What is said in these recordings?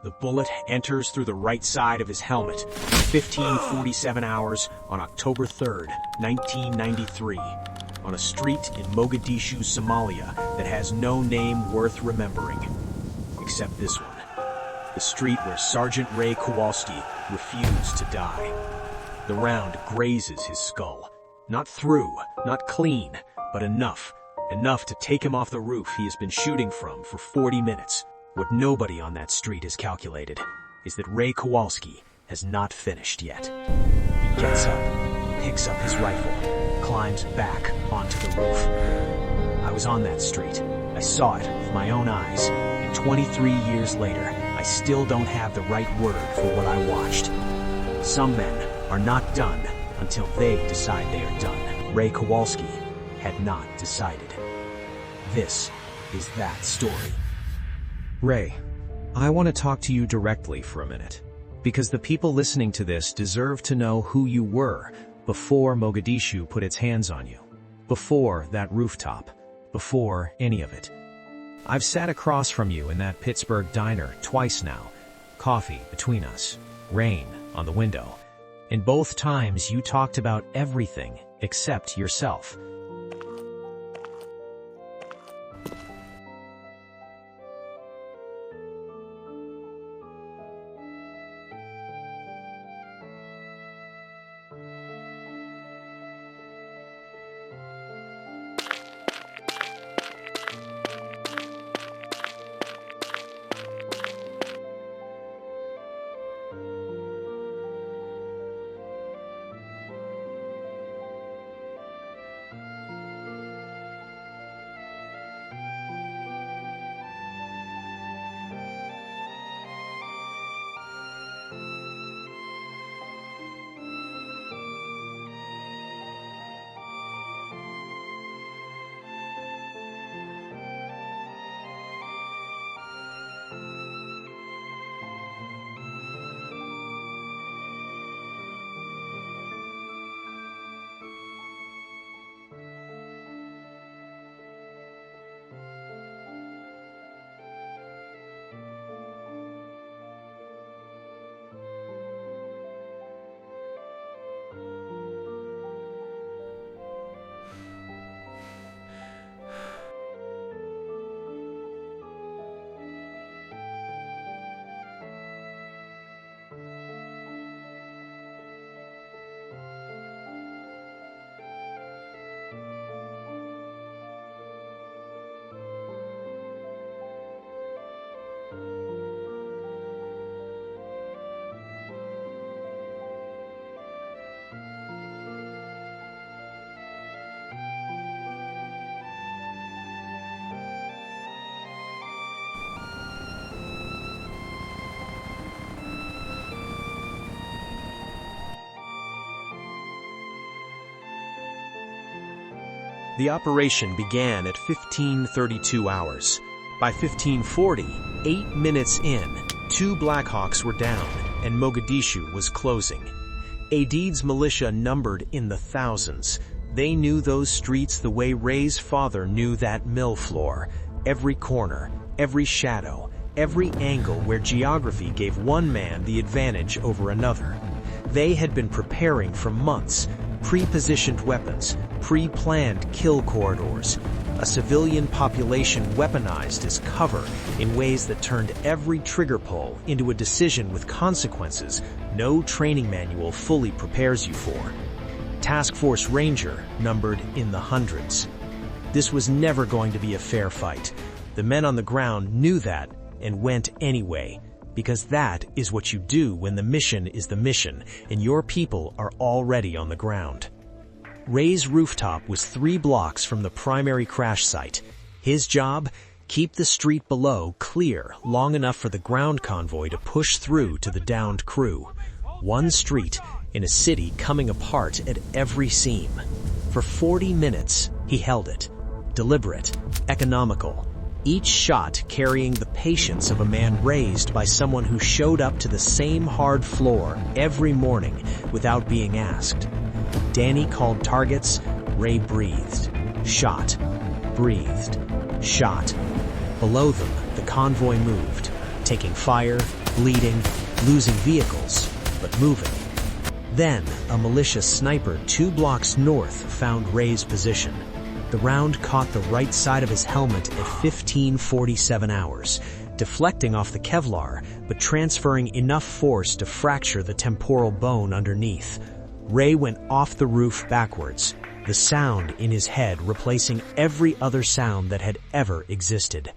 The bullet enters through the right side of his helmet. 15:47 hours on October 3rd, 1993, on a street in Mogadishu, Somalia that has no name worth remembering, except this one. The street where Sergeant Ray Kowalski refused to die. The round grazes his skull. Not through, not clean, but enough to take him off the roof he has been shooting from for 40 minutes. What nobody on that street has calculated is that Ray Kowalski has not finished yet. He gets up, picks up his rifle, climbs back onto the roof. I was on that street. I saw it with my own eyes, and 23 years later, I still don't have the right word for what I watched. Some men are not done until they decide they are done. Ray Kowalski had not decided. This is that story. Ray, I want to talk to you directly for a minute, because the people listening to this deserve to know who you were before Mogadishu put its hands on you, before that rooftop, before any of it. I've sat across from you in that Pittsburgh diner twice now, coffee between us, rain on the window, and both times you talked about everything except yourself. The operation began at 15:32 hours. By 15:40, 8 minutes in, 2 Blackhawks were down, and Mogadishu was closing. Aidid's militia numbered in the thousands. They knew those streets the way Ray's father knew that mill floor. Every corner, every shadow, every angle where geography gave one man the advantage over another. They had been preparing for months, pre-positioned weapons, pre-planned kill corridors, a civilian population weaponized as cover in ways that turned every trigger pull into a decision with consequences no training manual fully prepares you for. Task Force Ranger numbered in the hundreds. This was never going to be a fair fight. The men on the ground knew that and went anyway, because that is what you do when the mission is the mission and your people are already on the ground. Ray's rooftop was 3 blocks from the primary crash site. His job? Keep the street below clear long enough for the ground convoy to push through to the downed crew. One street in a city coming apart at every seam. For 40 minutes, he held it. Deliberate, economical. Each shot carrying the patience of a man raised by someone who showed up to the same hard floor every morning without being asked. Danny called targets, Ray breathed. Shot. Breathed. Shot. Below them, the convoy moved, taking fire, bleeding, losing vehicles, but moving. Then, a militia sniper 2 blocks north found Ray's position. The round caught the right side of his helmet at 15:47 hours, deflecting off the Kevlar, but transferring enough force to fracture the temporal bone underneath. Ray went off the roof backwards, the sound in his head replacing every other sound that had ever existed.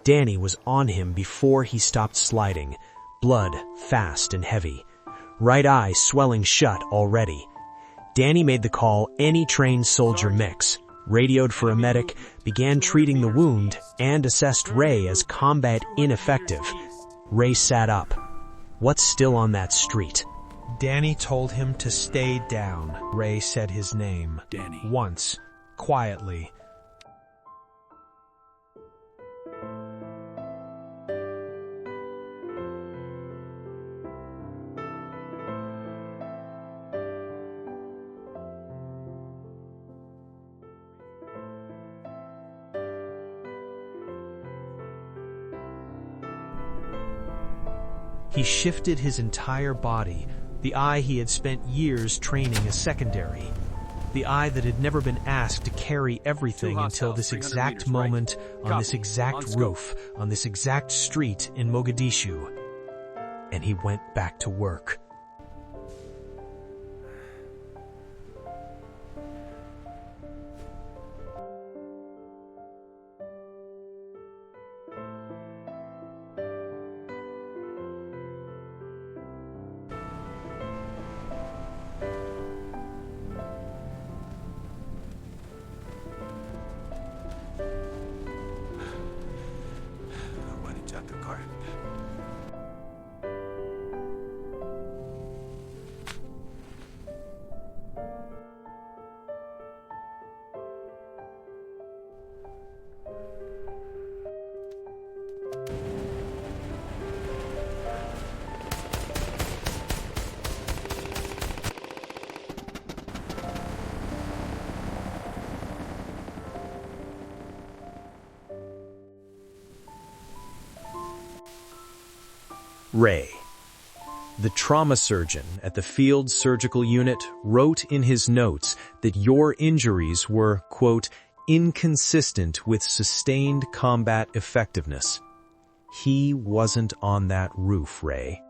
Danny was on him before he stopped sliding, blood fast and heavy. Right eye swelling shut already. Danny made the call any trained soldier mix, radioed for a medic, began treating the wound, and assessed Ray as combat ineffective. Ray sat up. What's still on that street? Danny told him to stay down. Ray said his name. Danny. Once, quietly. He shifted his entire body, the eye he had spent years training as secondary, the eye that had never been asked to carry everything until this exact moment, on this exact roof, on this exact street in Mogadishu. And he went back to work. The car. Ray, the trauma surgeon at the field surgical unit, wrote in his notes that your injuries were, quote, inconsistent with sustained combat effectiveness. He wasn't on that roof, Ray.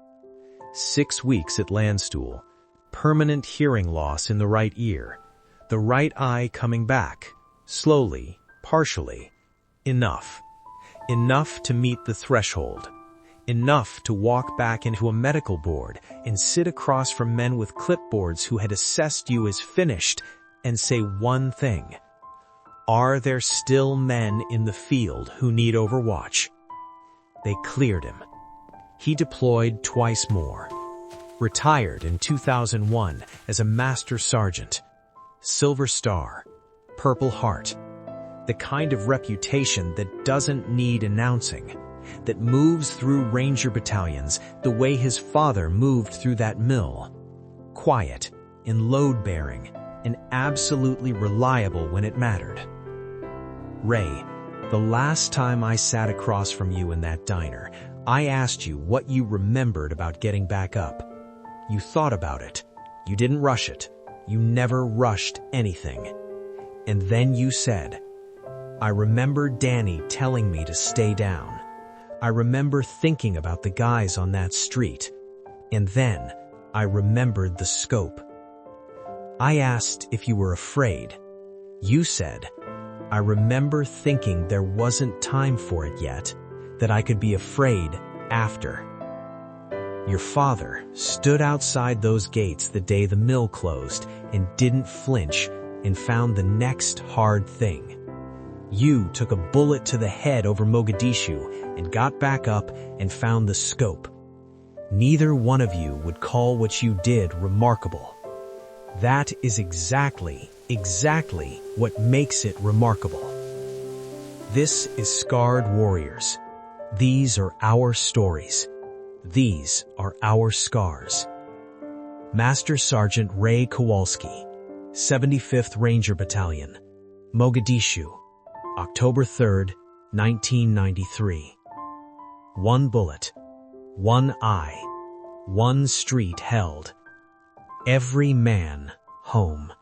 6 weeks at Landstuhl, permanent hearing loss in the right ear, the right eye coming back, slowly, partially. Enough. Enough to meet the threshold. Enough to walk back into a medical board and sit across from men with clipboards who had assessed you as finished and say one thing. Are there still men in the field who need overwatch? They cleared him. He deployed twice more. Retired in 2001 as a master sergeant. Silver Star. Purple Heart. The kind of reputation that doesn't need announcing. That moves through ranger battalions the way his father moved through that mill. Quiet, and load-bearing, and absolutely reliable when it mattered. Ray, the last time I sat across from you in that diner, I asked you what you remembered about getting back up. You thought about it. You didn't rush it. You never rushed anything. And then you said, I remember Danny telling me to stay down. I remember thinking about the guys on that street. And then I remembered the scope. I asked if you were afraid. You said, I remember thinking there wasn't time for it yet, that I could be afraid after. Your father stood outside those gates the day the mill closed and didn't flinch and found the next hard thing. You took a bullet to the head over Mogadishu and got back up and found the scope. Neither one of you would call what you did remarkable. That is exactly what makes it remarkable. This is Scarred Warriors. These are our stories. These are our scars. Master Sergeant Ray Kowalski, 75th Ranger Battalion, Mogadishu, October 3rd, 1993. One bullet, one eye, one street held. Every man home.